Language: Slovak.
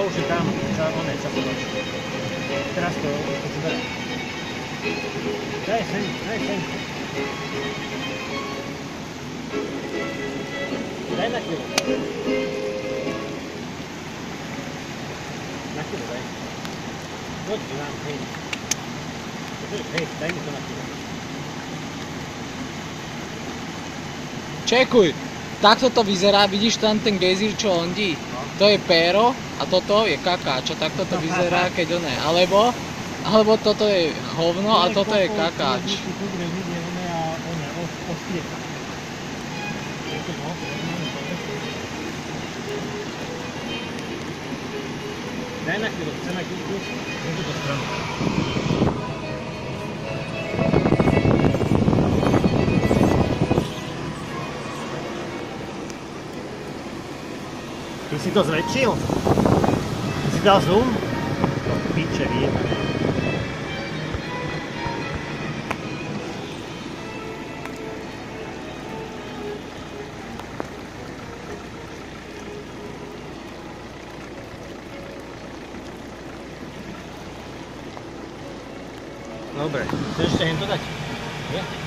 už je tam, sa poročí. Teraz to zberá. Daj sem. Daj na chvíľu. Na chvíľu, daj. Poď k nám, hej. Hej, daj mi to na chvíľu. Čekuj, takto to vyzerá, vidíš tam ten gejzír, čo ondí? To je péro a toto je kakáč a takto to vyzerá, keď oné. Alebo toto je hovno a toto je kakáč. Daj na chvíľu, chceme kúsku, na túto stranu. Ty si to zväčšil? Ty si dal zoom? To piče, vyjeba. Dobre, chceš ešte hen to dať? Nie?